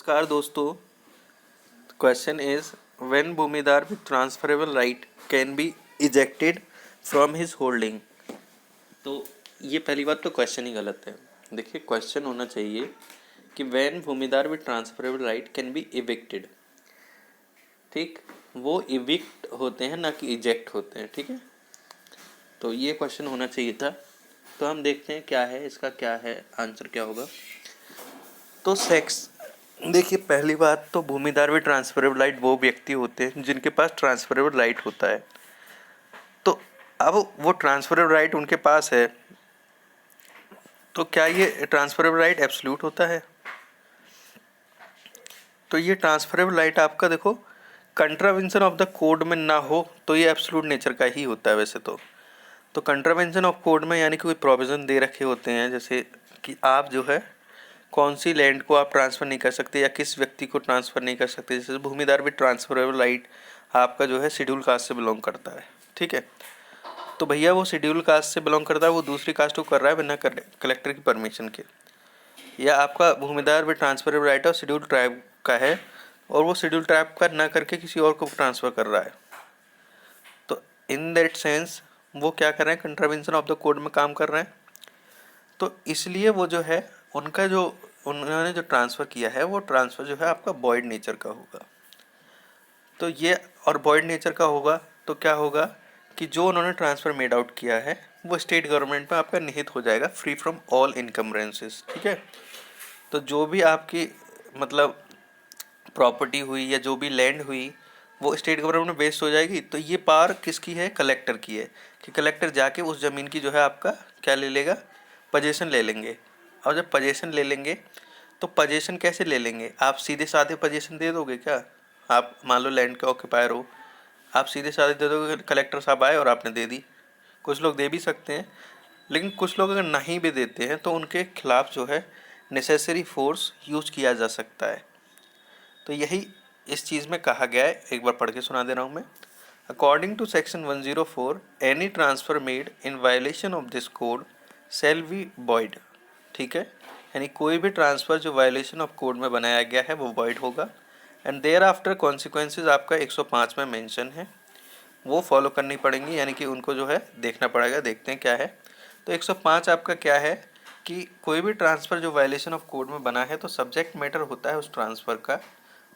नमस्कार दोस्तों। Question is when bhumidar with transferable right can be ejected from his holding. तो ये पहली बात तो क्वेश्चन ही गलत है। देखिए, क्वेश्चन होना चाहिए कि when bhumidar with transferable right can be evicted. ठीक, वो इविक्ट होते हैं ना कि इजेक्ट होते हैं। ठीक है, तो ये क्वेश्चन होना चाहिए था। तो हम देखते हैं क्या है इसका, क्या है आंसर, क्या होगा। तो देखिए, पहली बात तो भूमिदार विद ट्रांसफरेबल राइट वो व्यक्ति होते हैं जिनके पास ट्रांसफरेबल राइट होता है। तो अब वो ट्रांसफरेबल राइट उनके पास है, तो क्या ये ट्रांसफरेबल राइट एब्सोल्यूट होता है? तो ये ट्रांसफरेबल राइट आपका देखो कंट्रावेंशन ऑफ द कोड में ना हो तो ये एब्सोल्यूट नेचर का ही होता है वैसे तो कंट्रावेंशन ऑफ कोड में यानी कि कोई प्रोविज़न दे रखे होते हैं, जैसे कि आप जो है कौन सी लैंड को आप ट्रांसफ़र नहीं कर सकते या किस व्यक्ति को ट्रांसफ़र नहीं कर सकते। जैसे भूमिदार भी ट्रांसफरेबल राइट आपका जो है शेड्यूल कास्ट से बिलोंग करता है। ठीक है, तो भैया वो शेड्यूल कास्ट से बिलोंग करता है, वो दूसरी कास्ट को कर रहा है बिना कलेक्टर की परमिशन के। या आपका भूमिदार भी ट्रांसफरेबल राइट और शेड्यूल ट्राइब का है और वो शेड्यूल ट्राइब का ना करके किसी और को ट्रांसफ़र कर रहा है, तो इन दैट सेंस वो क्या कर रहे हैं, कंट्रावेंशन ऑफ द कोड में काम कर रहे हैं। तो इसलिए वो जो है उनका जो उन्होंने जो ट्रांसफ़र किया है वो ट्रांसफ़र जो है आपका वॉइड नेचर का होगा। तो ये और वॉइड नेचर का होगा तो क्या होगा कि जो उन्होंने ट्रांसफ़र मेड आउट किया है वो स्टेट गवर्नमेंट में आपका निहित हो जाएगा, फ्री फ्रॉम ऑल इनकम्बरेंसेस। ठीक है, तो जो भी आपकी मतलब प्रॉपर्टी हुई या जो भी लैंड हुई वो स्टेट गवर्नमेंट में वेस्ट हो जाएगी। तो ये पावर किसकी है? कलेक्टर की है, कि कलेक्टर जाके उस ज़मीन की जो है आपका क्या ले लेगा, पोजीशन ले लेंगे। और जब पोजीशन ले लेंगे तो पोजीशन कैसे ले लेंगे? आप सीधे साधे पोजीशन दे दोगे क्या? आप मान लो लैंड के ऑक्यूपायर हो, आप सीधे साधे दे दोगे, कलेक्टर साहब आए और आपने दे दी। कुछ लोग दे भी सकते हैं, लेकिन कुछ लोग अगर नहीं भी देते हैं तो उनके खिलाफ जो है नेसेसरी फोर्स यूज किया जा सकता है। तो यही इस चीज़ में कहा गया है, एक बार पढ़ के सुना दे रहा हूँ मैं। According to section 104 any transfer made in violation of this code shall be void. ठीक है, यानी कोई भी ट्रांसफ़र जो वायलेशन ऑफ कोड में बनाया गया है वो वॉइड होगा। एंड देयर आफ्टर कॉन्सिक्वेंसेज आपका 105 में मेंशन है, वो फॉलो करनी पड़ेंगी, यानी कि उनको जो है देखना पड़ेगा। देखते हैं क्या है। तो 105 आपका क्या है कि कोई भी ट्रांसफ़र जो वायलेशन ऑफ कोड में बना है तो सब्जेक्ट मैटर होता है उस ट्रांसफ़र का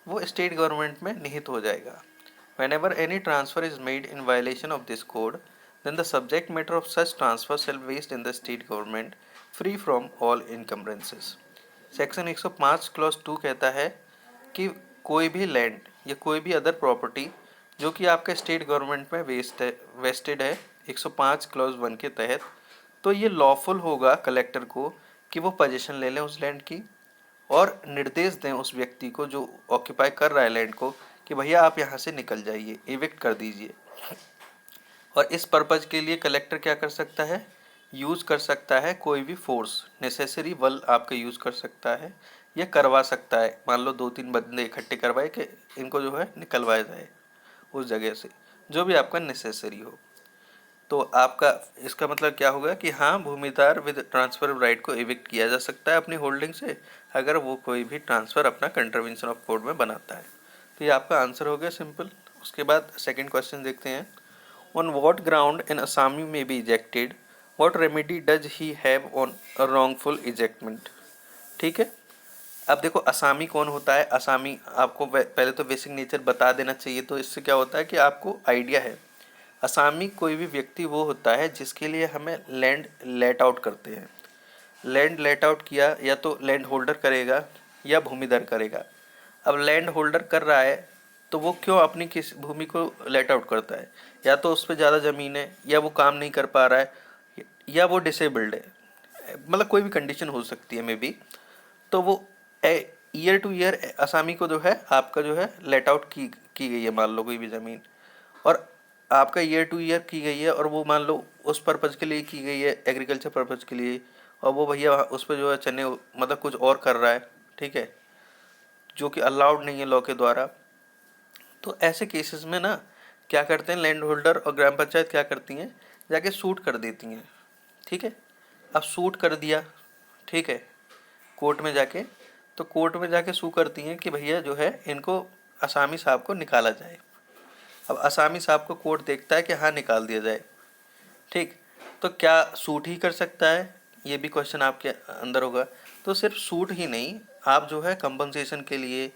वो स्टेट गवर्नमेंट में निहित हो जाएगा। Whenever any transfer is made in violation of this code, then the subject matter of such transfer shall be based in the state government, free from all encumbrances. Section 105 clause 2 कहता है कि कोई भी land या कोई भी other property जो कि आपके स्टेट गवर्नमेंट में वेस्टेड है 105 क्लॉज 1 के तहत, तो ये लॉफुल होगा कलेक्टर को कि वो पोजीशन ले लें उस लैंड की और निर्देश दें उस व्यक्ति को जो ऑक्यूपाई कर रहा है लैंड को कि भैया आप यहाँ से निकल जाइए, इविक्ट कर दीजिए। और इस पर्पज़ के लिए कलेक्टर क्या कर सकता है, यूज़ कर सकता है कोई भी फोर्स, नेसेसरी बल आपका यूज़ कर सकता है या करवा सकता है। मान लो 2-3 बंदे इकट्ठे करवाए कि इनको जो है निकलवाया जाए उस जगह से, जो भी आपका नेसेसरी हो। तो आपका इसका मतलब क्या होगा कि हाँ, भूमिदार विद ट्रांसफर राइट को इविक्ट किया जा सकता है अपनी होल्डिंग से अगर वो कोई भी ट्रांसफ़र अपना कंट्रावेंशन ऑफ कोड में बनाता है। तो ये आपका आंसर हो गया, सिंपल। उसके बाद सेकंड क्वेश्चन देखते हैं। On what ground an asami में be ejected, what remedy does he have on wrongful ejectment. ठीक है, अब देखो असामी कौन होता है। असामी आपको पहले तो बेसिक नेचर बता देना चाहिए, तो इससे क्या होता है कि आपको आइडिया है। असामी कोई भी व्यक्ति वो होता है जिसके लिए हमें लैंड लेट आउट करते हैं। लैंड लेट आउट किया या तो लैंड होल्डर करेगा या भूमिधर करेगा। अब लैंड होल्डर कर रहा है तो वो क्यों अपनी किस भूमि को लेट आउट करता है? या तो उस पर ज़्यादा ज़मीन है, या वो काम नहीं कर पा रहा है, या वो डिसेबल्ड है, मतलब कोई भी कंडीशन हो सकती है मे बी। तो वो ईयर टू ईयर असामी को जो है आपका जो है लेट आउट की गई है, मान लो कोई भी ज़मीन, और आपका ईयर टू ईयर की गई है और वो मान लो उस पर्पज़ के लिए की गई है, एग्रीकल्चर पर्पज़ के लिए, और वो भैया उस पर जो है चने मतलब कुछ और कर रहा है, ठीक है, जो कि अलाउड नहीं है लॉ के द्वारा। तो ऐसे केसेस में ना क्या करते हैं लैंड होल्डर और ग्राम पंचायत क्या करती हैं, जाके सूट कर देती हैं। ठीक है, अब सूट कर दिया, ठीक है, कोर्ट में जाके तो कोर्ट में जाके सू करती हैं कि भैया जो है इनको असामी साहब को निकाला जाए। अब असामी साहब को कोर्ट देखता है कि हाँ निकाल दिया जाए, ठीक। तो क्या सूट ही कर सकता है, ये भी क्वेश्चन आपके अंदर होगा। तो सिर्फ सूट ही नहीं, आप जो है कंपनसेशन के लिए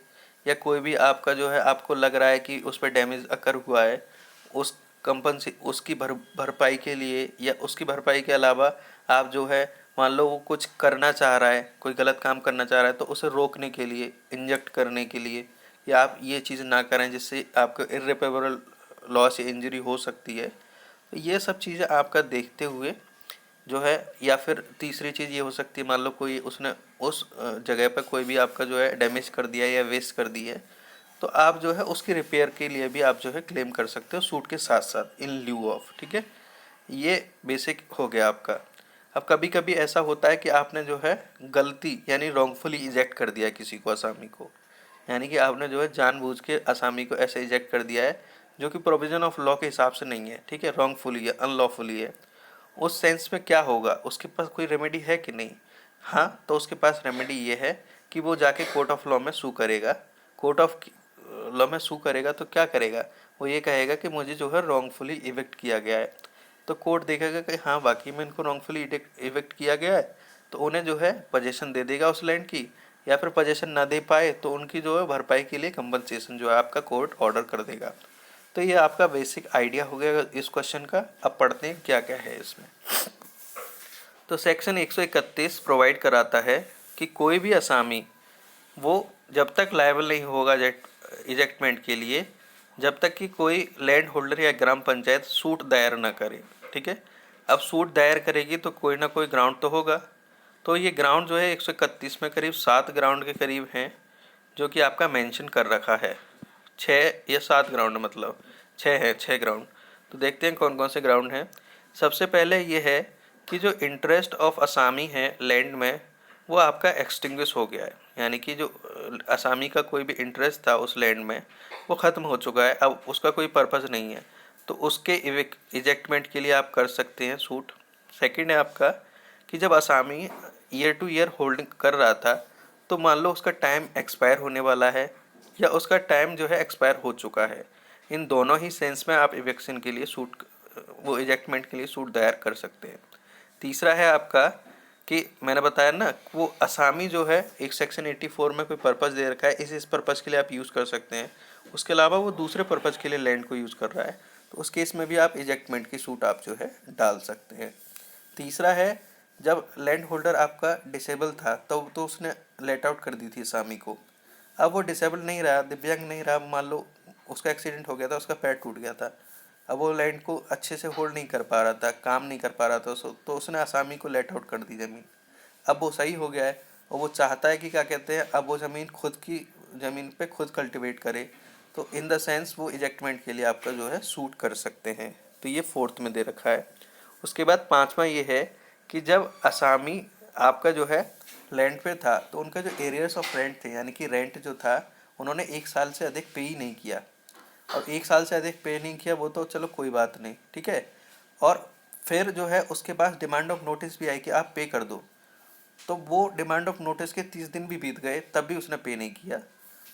या कोई भी आपका जो है आपको लग रहा है कि उस पर डैमेज अकर हुआ है, उस उसकी भरपाई के लिए या उसकी भरपाई के अलावा आप जो है मान लो वो कुछ करना चाह रहा है, कोई गलत काम करना चाह रहा है, तो उसे रोकने के लिए, इंजेक्ट करने के लिए, या आप ये चीज़ ना करें जिससे आपको इर्रिपेरेबल लॉस या इंजरी हो सकती है। तो ये सब चीज़ें आपका देखते हुए जो है, या फिर तीसरी चीज़ ये हो सकती है, मान लो कोई उसने उस जगह पर कोई भी आपका जो है डैमेज कर दिया या वेस्ट कर दी है, तो आप जो है उसकी रिपेयर के लिए भी आप जो है क्लेम कर सकते हो सूट के साथ साथ इन ल्यू ऑफ, ठीक है। ये बेसिक हो गया आपका। अब कभी कभी ऐसा होता है कि आपने जो है गलती यानी रॉन्गफुली इजेक्ट कर दिया किसी को, असामी को, यानी कि आपने जो है जानबूझ के असामी को ऐसे इजेक्ट कर दिया है जो कि प्रोविजन ऑफ लॉ के हिसाब से नहीं है, ठीक है, रॉन्गफुली है, अनलॉफुली है। उस सेंस में क्या होगा, उसके पास कोई रेमेडी है कि नहीं? हाँ, तो उसके पास रेमेडी ये है कि वो जाके कोर्ट ऑफ लॉ में सू करेगा। कोर्ट ऑफ लॉ में सू करेगा तो क्या करेगा, वो ये कहेगा कि मुझे जो है रॉन्गफुली इविक्ट किया गया है। तो कोर्ट देखेगा कि हाँ वाकई में इनको रॉन्गफुली इविक्ट किया गया है, तो उन्हें जो है पोजीशन दे देगा उस लैंड की, या फिर पोजीशन ना दे पाए तो उनकी जो है भरपाई के लिए कंपनसेशन जो है आपका कोर्ट ऑर्डर कर देगा। तो ये आपका बेसिक आइडिया हो गया इस क्वेश्चन का। अब पढ़ते हैं क्या क्या है इसमें। तो सेक्शन 131 प्रोवाइड कराता है कि कोई भी असामी वो जब तक लायबल नहीं होगा इजेक्टमेंट के लिए, जब तक कि कोई लैंड होल्डर या ग्राम पंचायत सूट दायर ना करे, ठीक है। अब सूट दायर करेगी तो कोई ना कोई ग्राउंड तो होगा। तो ये ग्राउंड जो है 131 में करीब 7 ग्राउंड के करीब हैं जो कि आपका मेंशन कर रखा है। 6 या 7 ग्राउंड, मतलब 6 है, 6 ग्राउंड। तो देखते हैं कौन कौन से ग्राउंड हैं। सबसे पहले ये है कि जो इंटरेस्ट ऑफ असामी है लैंड में, वो आपका एक्सटिंग्विश हो गया है, यानी कि जो असामी का कोई भी इंटरेस्ट था उस लैंड में वो ख़त्म हो चुका है, अब उसका कोई पर्पज़ नहीं है। तो उसके इजेक्टमेंट के लिए आप कर सकते हैं सूट। सेकंड है आपका कि जब असामी ईयर टू ईयर होल्डिंग कर रहा था, तो मान लो उसका टाइम एक्सपायर होने वाला है या उसका टाइम जो है एक्सपायर हो चुका है, इन दोनों ही सेंस में आप इवेक्शन के लिए सूट, वो इजेक्टमेंट के लिए सूट दायर कर सकते हैं। तीसरा है आपका कि मैंने बताया ना, वो असामी जो है एक सेक्शन 84 में कोई पर्पज़ दे रखा है, इस पर्पज़ के लिए आप यूज़ कर सकते हैं। उसके अलावा वो दूसरे पर्पज़ के लिए लैंड को यूज़ कर रहा है, तो उस केस में भी आप इजेक्टमेंट की सूट आप जो है डाल सकते हैं। तीसरा है जब लैंड होल्डर आपका डिसेबल था तब तो उसने लेट आउट कर दी थी असामी को। अब वो डिसेबल नहीं रहा, दिव्यांग नहीं रहा, मान लो उसका एक्सीडेंट हो गया था, उसका पैर टूट गया था, अब वो लैंड को अच्छे से होल्ड नहीं कर पा रहा था, काम नहीं कर पा रहा था, तो उसने असामी को लेट आउट कर दी ज़मीन। अब वो सही हो गया है और वो चाहता है कि क्या कहते हैं, अब वो ज़मीन खुद की ज़मीन पे खुद कल्टिवेट करे, तो इन द सेंस वो इजेक्टमेंट के लिए आपका जो है सूट कर सकते हैं। तो ये फोर्थ में दे रखा है। उसके बाद पांचवा ये है कि जब असामी आपका जो है लैंड पे था, तो उनका जो एरियर्स ऑफ रेंट थे, यानी कि रेंट जो था उन्होंने 1 साल से अधिक पे ही नहीं किया। और 1 साल से अधिक पे नहीं किया वो तो चलो कोई बात नहीं, ठीक है। और फिर जो है उसके पास डिमांड ऑफ नोटिस भी आई कि आप पे कर दो, तो वो डिमांड ऑफ नोटिस के 30 दिन भी बीत गए तब भी उसने पे नहीं किया,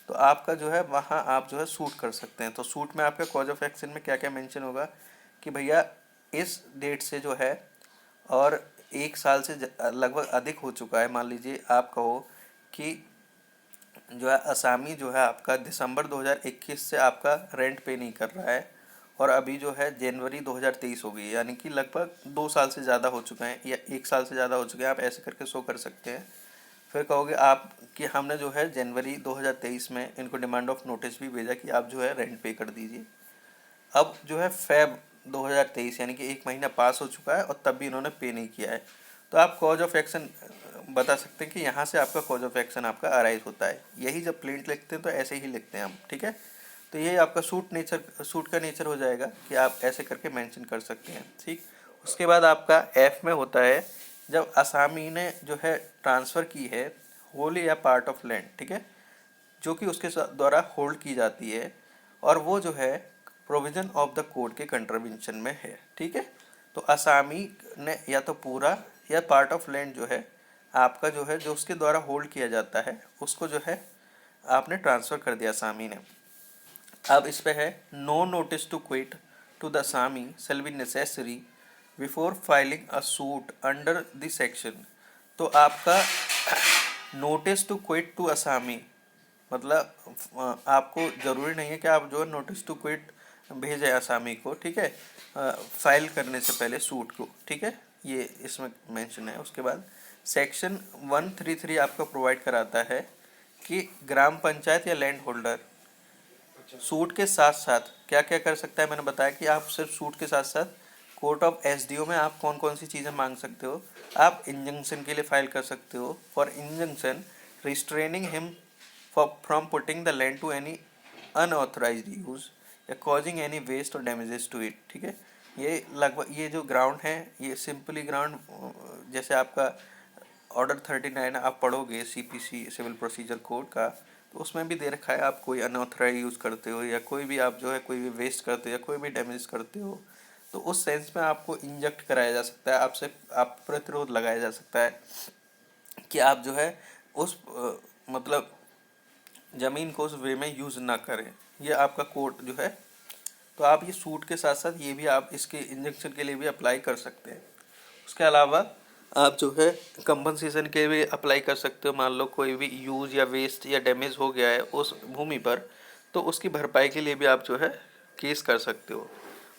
तो आपका जो है वहाँ आप जो है सूट कर सकते हैं। तो सूट में आपका कॉज ऑफ एक्शन में क्या क्या मेंशन होगा कि भैया इस डेट से जो है और 1 साल से लगभग अधिक हो चुका है, मान लीजिए आप कहो कि जो है असामी जो है आपका दिसंबर 2021 से आपका रेंट पे नहीं कर रहा है और अभी जो है जनवरी 2023 हो गई है, यानी कि लगभग 2 साल से ज़्यादा हो चुका है या 1 साल से ज़्यादा हो चुके हैं, आप ऐसे करके शो कर सकते हैं। फिर कहोगे आप कि हमने जो है जनवरी 2023 में इनको डिमांड ऑफ नोटिस भी भेजा कि आप जो है रेंट पे कर दीजिए। अब जो है फेब 2023 यानी कि 1 महीना पास हो चुका है और तब भी इन्होंने पे नहीं किया है, तो आप कॉज ऑफ एक्शन बता सकते हैं कि यहाँ से आपका कॉज ऑफ एक्शन आपका अराइज होता है। यही जब प्लेंट लिखते हैं तो ऐसे ही लिखते हैं हम, ठीक है। तो ये आपका सूट का नेचर हो जाएगा कि आप ऐसे करके मेंशन कर सकते हैं, ठीक। उसके बाद आपका एफ में होता है जब असामी ने जो है ट्रांसफ़र की है होल या पार्ट ऑफ लैंड, ठीक है, जो कि उसके द्वारा होल्ड की जाती है और वो जो है प्रोविज़न ऑफ द कोड के कंट्रीब्यूशन में है, ठीक है। तो असामी ने या तो पूरा या पार्ट ऑफ लैंड जो है आपका जो है, जो उसके द्वारा होल्ड किया जाता है उसको जो है आपने ट्रांसफ़र कर दिया असामी ने। अब इस पे है no notice to quit to the asami shall be necessary before filing a suit under the section. तो आपका नोटिस टू क्विट टू असामी मतलब आपको ज़रूरी नहीं है कि आप जो है नोटिस टू क्विट भेजें असामी को, ठीक है, फाइल करने से पहले सूट को, ठीक है, ये इसमें मेंशन है। उसके बाद सेक्शन 133 आपको प्रोवाइड कराता है कि ग्राम पंचायत या लैंड होल्डर सूट के साथ साथ क्या क्या कर सकता है। मैंने बताया कि आप सिर्फ सूट के साथ साथ कोर्ट ऑफ एसडीओ में आप कौन कौन सी चीज़ें मांग सकते हो। आप इंजंक्शन के लिए फाइल कर सकते हो, for injunction restraining him from putting the land to any unauthorised use या कॉजिंग एनी वेस्ट और डैमेजेस टू इट, ठीक है। ये लगभग ये जो ग्राउंड है ये सिंपली ग्राउंड, जैसे आपका ऑर्डर 39 आप पढ़ोगे सीपीसी सिविल प्रोसीजर कोड का, तो उसमें भी दे रखा है आप कोई अनऑथराइज यूज़ करते हो या कोई भी आप जो है कोई भी वेस्ट करते हो या कोई भी डैमेज करते हो, तो उस सेंस में आपको इंजेक्ट कराया जा सकता है, आपसे आप प्रतिरोध लगाया जा सकता है कि आप जो है उस मतलब ज़मीन को उस वे में यूज़ ना करें। ये आपका कोड जो है, तो आप ये सूट के साथ साथ ये भी आप इसके इंजेक्शन के लिए भी अप्लाई कर सकते हैं। उसके अलावा आप जो है कंपनसेशन के भी अप्लाई कर सकते हो। मान लो कोई भी यूज़ या वेस्ट या डैमेज हो गया है उस भूमि पर, तो उसकी भरपाई के लिए भी आप जो है केस कर सकते हो।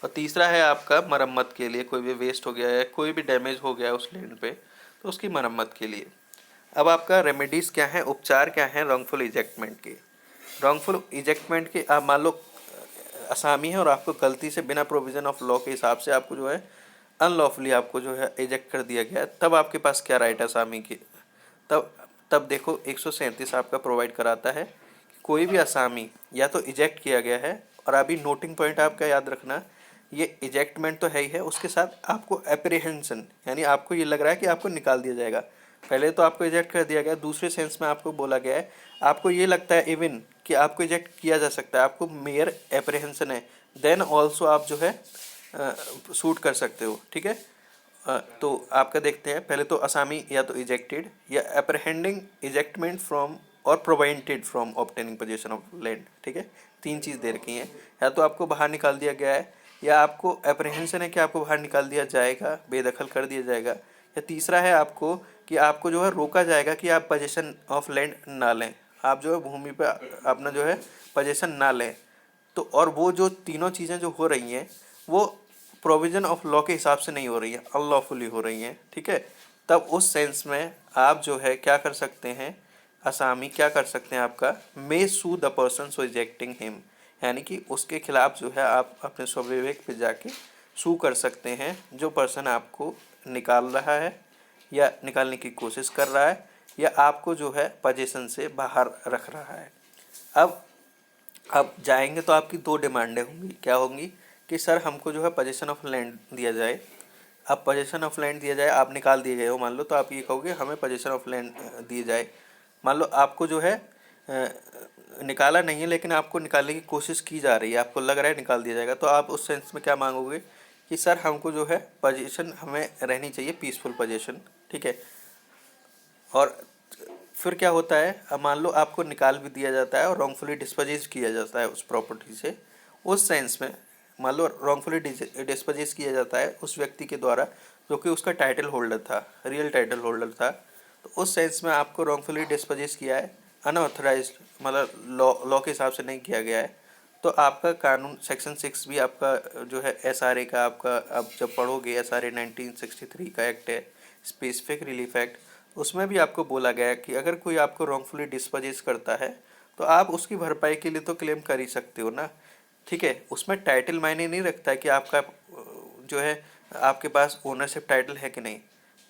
और तीसरा है आपका मरम्मत के लिए, कोई भी वेस्ट हो गया है, कोई भी डैमेज हो गया है उस लैंड पे, तो उसकी मरम्मत के लिए। अब आपका रेमेडीज़ क्या है, उपचार क्या है रॉन्गफुल इजेक्टमेंट के। रॉन्गफुल इजेक्टमेंट के आप मान लो असामी है और आपको गलती से बिना प्रोविज़न ऑफ लॉ के हिसाब से आपको जो है अनलॉफुली आपको जो है इजेक्ट कर दिया गया, तब आपके पास क्या राइट है असामी की। तब तब देखो 137 आपका प्रोवाइड कराता है कि कोई भी असामी या तो इजेक्ट किया गया है, और अभी नोटिंग पॉइंट आपका याद रखना, ये इजेक्टमेंट तो है ही है, उसके साथ आपको एप्रीहेंशन यानी आपको ये लग रहा है कि आपको निकाल दिया जाएगा। पहले तो आपको इजेक्ट कर दिया गया, दूसरे सेंस में आपको बोला गया है आपको ये लगता है इवन कि आपको इजेक्ट किया जा सकता है, आपको मेयर एप्रीहेंशन है, देन ऑल्सो आप जो है सूट कर सकते हो, ठीक है। तो आपका देखते हैं पहले तो असामी या तो इजेक्टेड या अप्रहेंडिंग इजेक्टमेंट फ्रॉम और provided from obtaining position of land, ठीक है। तीन चीज़ दे रखी हैं, या तो आपको बाहर निकाल दिया गया है, या आपको अप्रहेंशन है कि आपको बाहर निकाल दिया जाएगा, बेदखल कर दिया जाएगा, या तीसरा है आपको कि आपको जो है रोका जाएगा कि आप पोजीशन ऑफ लैंड ना लें, आप जो है भूमि पर अपना जो है पोजीशन ना लें। तो और वो जो तीनों चीज़ें जो हो रही हैं वो प्रोविज़न ऑफ लॉ के हिसाब से नहीं हो रही है, अनलॉफुली हो रही हैं, ठीक है। तब उस सेंस में आप जो है क्या कर सकते हैं, असामी क्या कर सकते हैं आपका may sue the person so ejecting him, यानी कि उसके खिलाफ जो है आप अपने स्वविवेक पे जाके सू कर सकते हैं जो पर्सन आपको निकाल रहा है या निकालने की कोशिश कर रहा है या आपको जो है पोजीशन से बाहर रख रहा है। अब जाएंगे तो आपकी दो डिमांडें होंगी, क्या होंगी कि सर हमको जो है पोजीशन ऑफ लैंड दिया जाए। अब पोजीशन ऑफ लैंड दिया जाए, आप निकाल दिए गए हो मान लो, तो आप ये कहोगे हमें पोजीशन ऑफ लैंड दिए जाए। मान लो आपको जो है निकाला नहीं है लेकिन आपको निकालने की कोशिश की जा रही है, आपको लग रहा है निकाल दिया जाएगा, तो आप उस सेंस में क्या मांगोगे कि सर हमको जो है पोजीशन हमें रहनी चाहिए पीसफुल पोजीशन, ठीक है। और फिर क्या होता है, अब मान लो आपको निकाल भी दिया जाता है और रॉन्गफुली डिस्पोजेज किया जाता है उस प्रॉपर्टी से, उस सेंस में मान लो रॉन्गफुली डिस्पोजेज किया जाता है उस व्यक्ति के द्वारा जो कि उसका टाइटल होल्डर था, रियल टाइटल होल्डर था, तो उस सेंस में आपको रॉन्गफुली डिस्पोजेज किया है, अनऑथराइज मतलब लॉ के हिसाब से नहीं किया गया है, तो आपका कानून सेक्शन 6 भी आपका जो है एसआरए का, आपका आप जब पढ़ोगे एसआरए 1963 का एक्ट है, स्पेसिफिक रिलीफ एक्ट, उसमें भी आपको बोला गया है कि अगर कोई आपको रॉन्गफुली डिस्पोजेस करता है तो आप उसकी भरपाई के लिए तो क्लेम कर ही सकते हो ना, ठीक है। उसमें टाइटल मायने नहीं रखता है कि आपका जो है आपके पास ओनरशिप टाइटल है कि नहीं,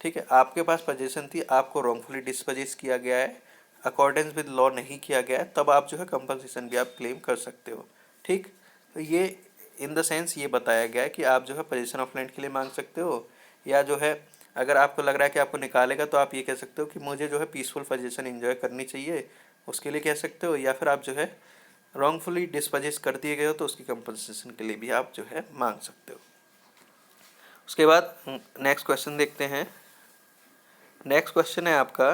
ठीक है। आपके पास पोजीशन थी, आपको रॉन्गफुली डिस्पोजेस किया गया है, अकॉर्डेंस विद लॉ नहीं किया गया है, तब आप जो है कंपनसेशन भी आप क्लेम कर सकते हो, ठीक। तो ये इन द सेंस ये बताया गया है कि आप जो है पोजीशन ऑफ लैंड के लिए मांग सकते हो, या जो है अगर आपको लग रहा है कि आपको निकालेगा तो आप ये कह सकते हो कि मुझे जो है पीसफुल पोजीशन एंजॉय करनी चाहिए, उसके लिए कह सकते हो, या फिर आप जो है रॉन्गफुली डिस्पोजेस कर दिए गए हो तो उसकी कंपनसेशन के लिए भी आप जो है मांग सकते हो। उसके बाद नेक्स्ट क्वेश्चन देखते हैं, नेक्स्ट क्वेश्चन है आपका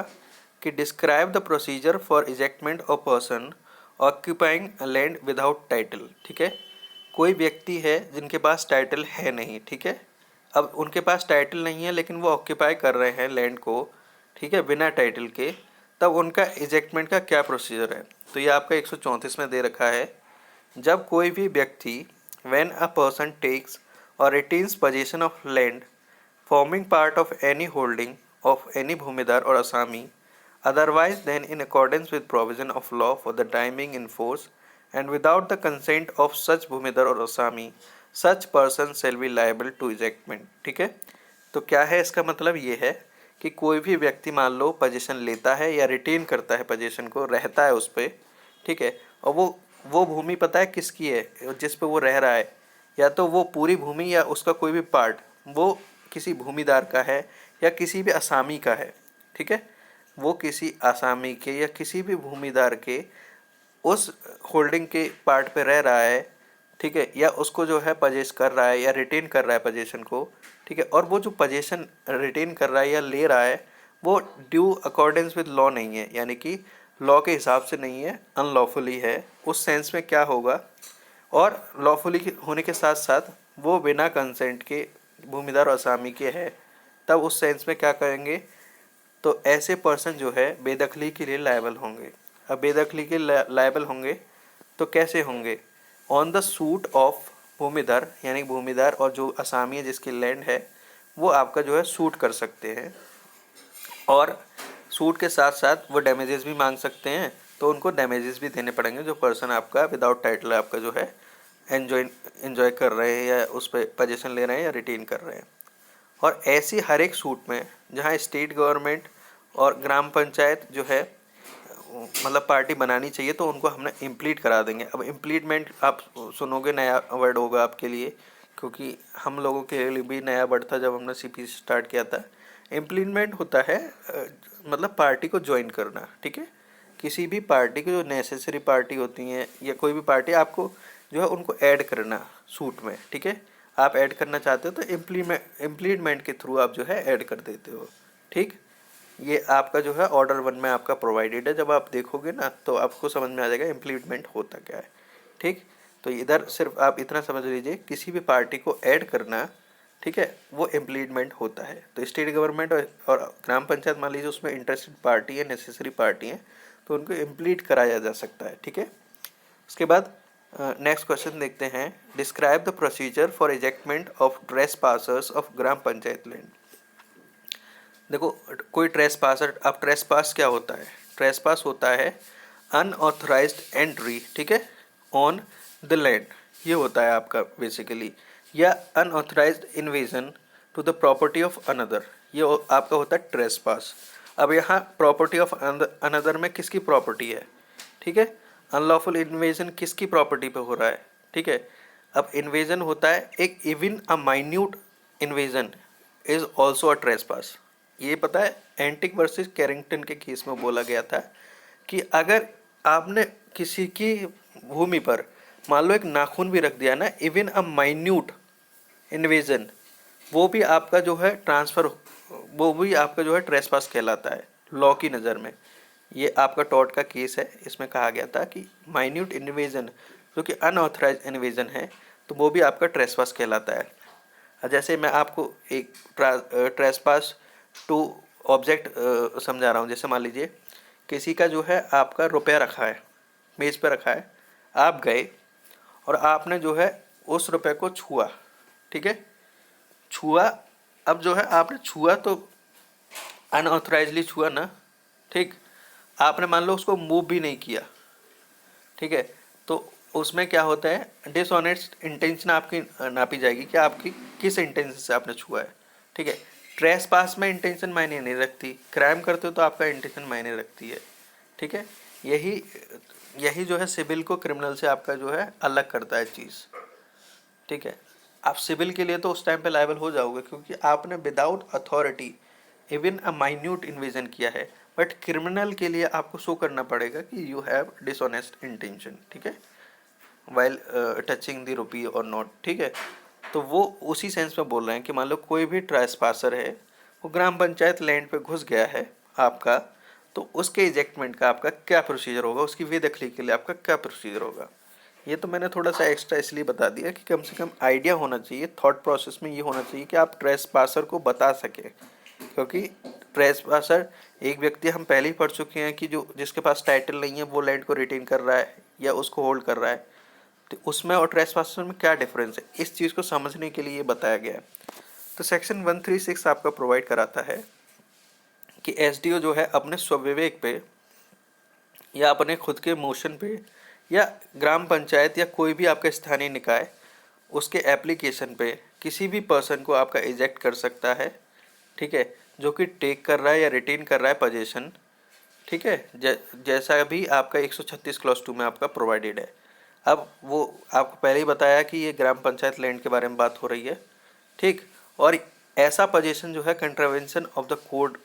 कि describe the procedure for ejectment of person occupying land without title. ठीक है, कोई व्यक्ति है जिनके पास टाइटल है नहीं, ठीक है, अब उनके पास टाइटल नहीं है लेकिन वो ऑक्यूपाई कर रहे हैं लैंड को, ठीक है, बिना टाइटल के, तब उनका इजेक्टमेंट का क्या प्रोसीजर है। तो ये आपका 134 में दे रखा है, जब कोई भी व्यक्ति व्हेन अ पर्सन टेक्स और retains position of land forming part of any holding of any bhumidar or asami otherwise than in accordance with provision of law for the timing in force and without the consent of such bhumidar or asami such person shall be liable to ejectment। ठीक है, तो क्या है इसका मतलब ये है कि कोई भी व्यक्ति मान लो पोजीशन लेता है या रिटेन करता है पोजीशन को, रहता है उस पर, ठीक है, और वो भूमि पता है किसकी है जिस पे वो रह रहा है, या तो वो पूरी भूमि या उसका कोई भी पार्ट वो किसी भूमिदार का है या किसी भी असामी का है, ठीक है, वो किसी असामी के या किसी भी भूमिदार के उस होल्डिंग के पार्ट पे रह रहा है, ठीक है, या उसको जो है पजेस कर रहा है या रिटेन कर रहा है पोजीशन को, ठीक है, और वो जो पोजीशन रिटेन कर रहा है या ले रहा है वो ड्यू अकॉर्डेंस विद लॉ नहीं है, यानी कि लॉ के हिसाब से नहीं है, अनलॉफुली है, उस सेंस में क्या होगा, और लॉफुली होने के साथ साथ वो बिना कंसेंट के भूमिदार और असामी के है, तब उस सेंस में क्या करेंगे, तो ऐसे पर्सन जो है बेदखली के लिए लायबल होंगे। अब बेदखली के लायबल होंगे तो कैसे होंगे, ऑन द सूट ऑफ भूमिदार, यानी भूमिदार और जो असामी है जिसकी लैंड है वो आपका जो है सूट कर सकते हैं, और सूट के साथ साथ वो डैमेजेस भी मांग सकते हैं, तो उनको डैमेजेस भी देने पड़ेंगे जो पर्सन आपका विदाउट टाइटल आपका जो है एंजॉय कर रहे हैं या उस पर पोजीशन ले रहे हैं या रिटेन कर रहे हैं। और ऐसी हर एक सूट में जहाँ स्टेट गवर्नमेंट और ग्राम पंचायत जो है मतलब पार्टी बनानी चाहिए, तो उनको हमने इम्प्लीट करा देंगे। अब इम्प्लीटमेंट आप सुनोगे, नया वर्ड होगा आपके लिए, क्योंकि हम लोगों के लिए भी नया वर्ड था जब हमने सीपी स्टार्ट किया था। इम्प्लीटमेंट होता है मतलब पार्टी को ज्वाइन करना, ठीक है, किसी भी पार्टी की जो नेसेसरी पार्टी होती हैं या कोई भी पार्टी आपको जो है उनको ऐड करना सूट में, ठीक है, आप ऐड करना चाहते हो तो इम्प्लीटमेंट के थ्रू आप जो है ऐड कर देते हो। ठीक, ये आपका जो है ऑर्डर 1 में आपका प्रोवाइडेड है, जब आप देखोगे ना तो आपको समझ में आ जाएगा इम्प्लीटमेंट होता क्या है। ठीक, तो इधर सिर्फ आप इतना समझ लीजिए, किसी भी पार्टी को ऐड करना, ठीक है, वो इम्प्लीटमेंट होता है। तो स्टेट गवर्नमेंट और ग्राम पंचायत मान लीजिए उसमें इंटरेस्टेड पार्टी है, नेसेसरी पार्टी है, तो उनको इम्प्लीट कराया जा सकता है। ठीक है, उसके बाद नेक्स्ट क्वेश्चन देखते हैं, describe the procedure for ejectment of trespassers of gram panchayat land. देखो, कोई ट्रेस पासर, अब ट्रेस पास क्या होता है, ट्रेस पास होता है अनऑथराइज्ड एंट्री, ठीक है, ऑन द लैंड, ये होता है आपका बेसिकली, या unauthorised invasion to the property of another, ये आपका होता है ट्रेस पास। अब यहाँ प्रॉपर्टी ऑफ अनदर में किसकी प्रॉपर्टी है, ठीक है, अनलॉफुल इन्वेजन किसकी प्रॉपर्टी पे हो रहा है, ठीक है। अब इन्वेजन होता है एक even a minute invasion is also a trespass. ये पता है एंटिक वर्सेस कैरिंगटन के केस में बोला गया था कि अगर आपने किसी की भूमि पर मान लो एक नाखून भी रख दिया ना, इवन अ माइन्यूट इन्वेजन, वो भी आपका जो है ट्रांसफ़र, वो भी आपका जो है ट्रेसपास कहलाता है लॉ की नज़र में। ये आपका टॉट का केस है, इसमें कहा गया था कि माइन्यूट इन्वेजन जो कि अनऑथराइज इन्वेजन है तो वो भी आपका ट्रेसपास कहलाता है। जैसे मैं आपको एक ट्रेसपास टू ऑब्जेक्ट समझा रहा हूँ, जैसे मान लीजिए किसी का जो है आपका रुपया रखा है, मेज़ पे रखा है, आप गए और आपने जो है उस रुपये को छुआ, ठीक है, छुआ, अब जो है आपने छुआ तो अनऑथराइजली छुआ ना, ठीक, आपने मान लो उसको मूव भी नहीं किया, ठीक है, तो उसमें क्या होता है, डिसऑनेस्ट इंटेंशन आपकी नापी जाएगी कि आपकी किस इंटेंशन से आपने छुआ है। ठीक है, ट्रेस पास में इंटेंशन मायने नहीं रखती, क्राइम करते हो तो आपका इंटेंशन मायने रखती है। ठीक है, यही जो है सिविल को क्रिमिनल से आपका जो है अलग करता है चीज़। ठीक है, आप सिविल के लिए तो उस टाइम पे लायबल हो जाओगे क्योंकि आपने विदाउट अथॉरिटी इवन अ माइन्यूट इन्वेजन किया है, बट क्रिमिनल के लिए आपको शो करना पड़ेगा कि यू हैव डिसऑनेस्ट इंटेंशन, ठीक है, वाइल टचिंग द रुपी और नॉट। ठीक है, तो वो उसी सेंस में बोल रहे हैं कि मान लो कोई भी ट्रेसपासर है वो ग्राम पंचायत लैंड पे घुस गया है आपका, तो उसके इजेक्टमेंट का आपका क्या प्रोसीजर होगा, उसकी बेदखली के लिए आपका क्या प्रोसीजर होगा। ये तो मैंने थोड़ा सा एक्स्ट्रा इसलिए बता दिया कि कम से कम आइडिया होना चाहिए, थॉट प्रोसेस में ये होना चाहिए कि आप ट्रेस पासर को बता सकें। क्योंकि ट्रेस पासर एक व्यक्ति हम पहले ही पढ़ चुके हैं कि जो जिसके पास टाइटल नहीं है वो लैंड को रिटेन कर रहा है या उसको होल्ड कर रहा है, तो उसमें और ट्रेस पासर में क्या डिफरेंस है, इस चीज़ को समझने के लिए बताया गया है। तो सेक्शन 136 आपका प्रोवाइड कराता है कि एसडीओ जो है अपने स्वविवेक पे या अपने खुद के मोशन पे या ग्राम पंचायत या कोई भी आपका स्थानीय निकाय उसके एप्लीकेशन पे किसी भी पर्सन को आपका इजेक्ट कर सकता है, ठीक है, जो कि टेक कर रहा है या रिटेन कर रहा है पोजीशन, ठीक है, जैसा भी आपका 136 क्लॉज 2 में आपका प्रोवाइडेड है। अब वो आपको पहले ही बताया कि ये ग्राम पंचायत लैंड के बारे में बात हो रही है, ठीक, और ऐसा पोजीशन जो है कंट्रावेंशन ऑफ द कोड,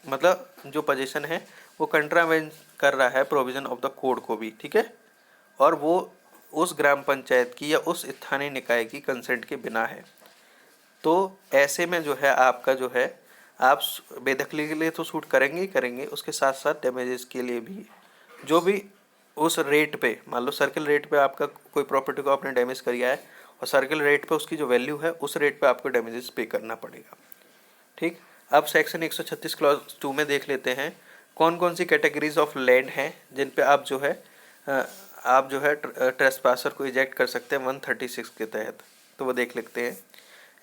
मतलब जो पोजीशन है वो कंट्रावेंशन कर रहा है प्रोविजन ऑफ द कोड को भी, ठीक है, और वो उस ग्राम पंचायत की या उस स्थानीय निकाय की कंसेंट के बिना है। तो ऐसे में जो है आपका जो है आप बेदखली के लिए तो सूट करेंगे ही करेंगे, उसके साथ साथ डैमेजेस के लिए भी, जो भी उस रेट पे, मान लो सर्किल रेट पे आपका कोई प्रॉपर्टी को आपने डैमेज किया है और सर्किल रेट पे उसकी जो वैल्यू है उस रेट पे आपको डैमेजेस पे करना पड़ेगा, ठीक। अब सेक्शन 136 क्लॉज 2 में देख लेते हैं कौन कौन सी कैटेगरीज ऑफ लैंड हैं जिन पे आप जो है ट्रेसपासर को इजेक्ट कर सकते हैं 136 के तहत। तो वो देख लेते हैं।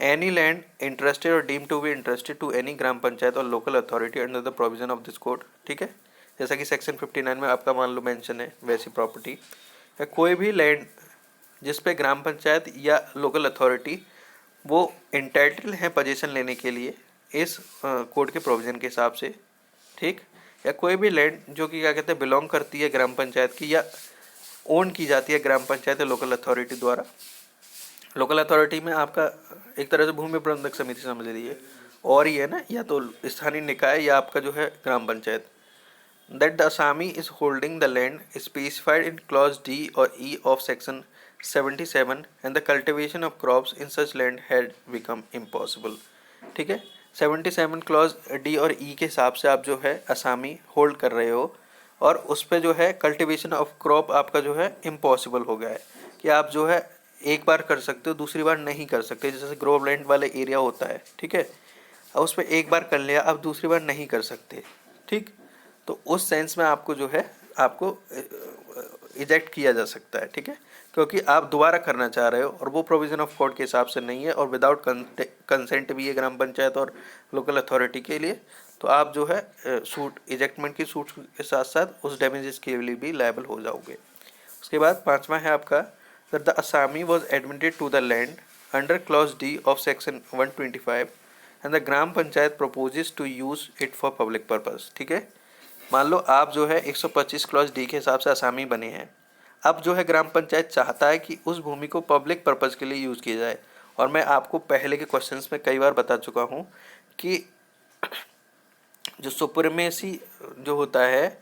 एनी लैंड इंटरेस्टेड और deem to be interested to any gram panchayat और local authority under the provision of this code, ठीक है, जैसा कि सेक्शन 59 में आपका मान लो मेंशन है वैसी प्रॉपर्टी, या कोई भी लैंड जिस पे ग्राम पंचायत या लोकल अथॉरिटी वो इंटाइटल है पोजीशन लेने के लिए इस कोड के प्रोविजन के हिसाब से, ठीक, या कोई भी लैंड जो कि क्या कहते हैं बिलोंग करती है ग्राम पंचायत की या ओन की जाती है ग्राम पंचायत या लोकल अथॉरिटी द्वारा। लोकल अथॉरिटी में आपका एक तरह से भूमि प्रबंधक समिति समझ लीजिए, और ही है ना, या तो स्थानीय निकाय या आपका जो है gram panchayat. That the asami is holding the land specified in clause D और E of section 77 and the cultivation of crops in such land had become impossible, ठीक है। 77 क्लॉज डी और ई के हिसाब से आप जो है असामी होल्ड कर रहे हो और उस पर जो है कल्टीवेशन ऑफ क्रॉप आपका जो है इम्पॉसिबल हो गया है कि आप जो है एक बार कर सकते हो दूसरी बार नहीं कर सकते, जैसे ग्रोव लैंड वाले एरिया होता है, ठीक है, और उस पर एक बार कर लिया अब दूसरी बार नहीं कर सकते, ठीक। तो उस सेंस में आपको जो है आपको इजेक्ट किया जा सकता है, ठीक है, क्योंकि आप दोबारा करना चाह रहे हो और वो प्रोविज़न ऑफ कोड के हिसाब से नहीं है और विदाउट कंसेंट भी है ग्राम पंचायत और लोकल अथॉरिटी के लिए, तो आप जो है सूट इजेक्टमेंट की सूट के साथ साथ उस डैमेजेस के लिए भी लायबल हो जाओगे। उसके बाद पांचवा है आपका दैट द असामी was admitted to the land under clause D of section 125 and the gram panchayat proposes to use it for public purpose, ठीक है। मान लो आप जो है 125 क्लॉज डी के हिसाब से असामी बने हैं, अब जो है ग्राम पंचायत चाहता है कि उस भूमि को पब्लिक पर्पज़ के लिए यूज़ किया जाए, और मैं आपको पहले के क्वेश्चंस में कई बार बता चुका हूँ कि जो सुप्रीमेसी जो होता है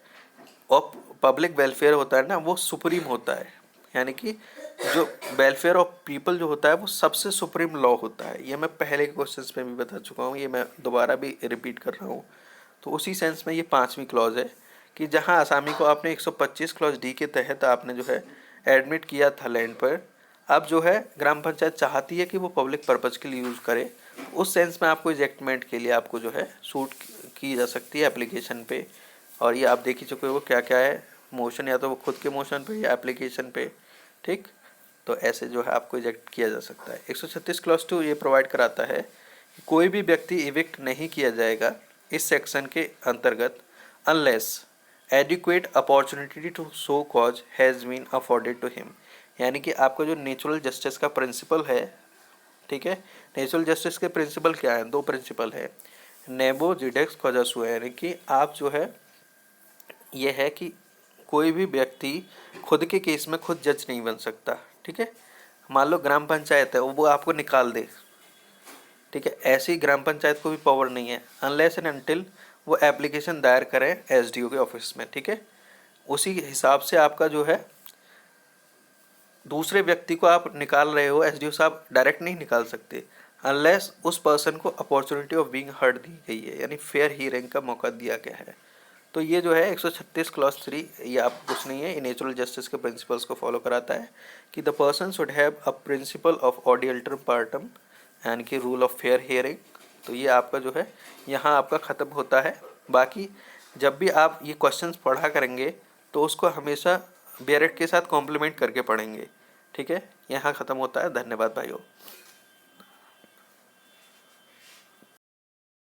और पब्लिक वेलफेयर होता है ना वो सुप्रीम होता है, यानी कि जो वेलफेयर ऑफ पीपल जो होता है वो सबसे सुप्रीम लॉ होता है। ये मैं पहले के क्वेश्चंस में भी बता चुका हूँ, ये मैं दोबारा भी रिपीट कर रहा हूँ। तो उसी सेंस में ये पांचवी क्लॉज है कि जहां आसामी को आपने 125 क्लॉज डी के तहत आपने जो है एडमिट किया था लैंड पर, अब जो है ग्राम पंचायत चाहती है कि वो पब्लिक पर्पज़ के लिए यूज़ करे, उस सेंस में आपको इजेक्टमेंट के लिए आपको जो है सूट की जा सकती है एप्लीकेशन पे, और ये आप देख ही चुके हो क्या क्या है मोशन, या तो वो खुद के मोशन पे या एप्लीकेशन पे, ठीक। तो ऐसे जो है आपको इजेक्ट किया जा सकता है। 136 क्लॉज 2 ये प्रोवाइड कराता है कि कोई भी व्यक्ति इविक्ट नहीं किया जाएगा इस सेक्शन के अंतर्गत unless adequate opportunity to show cause has been afforded to him, यानी कि आपका जो नेचुरल जस्टिस का प्रिंसिपल है, ठीक है, नेचुरल जस्टिस के प्रिंसिपल क्या है, दो प्रिंसिपल है, नेबो जिडेक्स कॉजासु, यानी कि आप जो है ये है कि कोई भी व्यक्ति खुद के केस में खुद जज नहीं बन सकता, ठीक है। मान लो ग्राम पंचायत है वो आपको निकाल दे, ठीक है, ऐसी ग्राम पंचायत को भी पावर नहीं है अनलेस एंड अनटिल वो एप्लीकेशन दायर करें एसडीओ के ऑफिस में, ठीक है। उसी हिसाब से आपका जो है दूसरे व्यक्ति को आप निकाल रहे हो, एसडीओ साहब डायरेक्ट नहीं निकाल सकते अनलेस उस पर्सन को अपॉर्चुनिटी ऑफ बीइंग हर्ड दी गई है, यानी फेयर हियरिंग का मौका दिया गया है। तो ये जो है 136 क्लॉज 3, ये आप कुछ नहीं है, नेचुरल जस्टिस के प्रिंसिपल्स को फॉलो कराता है कि the person should have a principle of audi alteram partem यानी कि रूल ऑफ फेयर हियरिंग। तो ये आपका जो है यहाँ आपका ख़त्म होता है। बाकी जब भी आप ये क्वेश्चंस पढ़ा करेंगे तो उसको हमेशा बेरेट के साथ कॉम्प्लीमेंट करके पढ़ेंगे। ठीक है, यहाँ ख़त्म होता है। धन्यवाद भाइयों।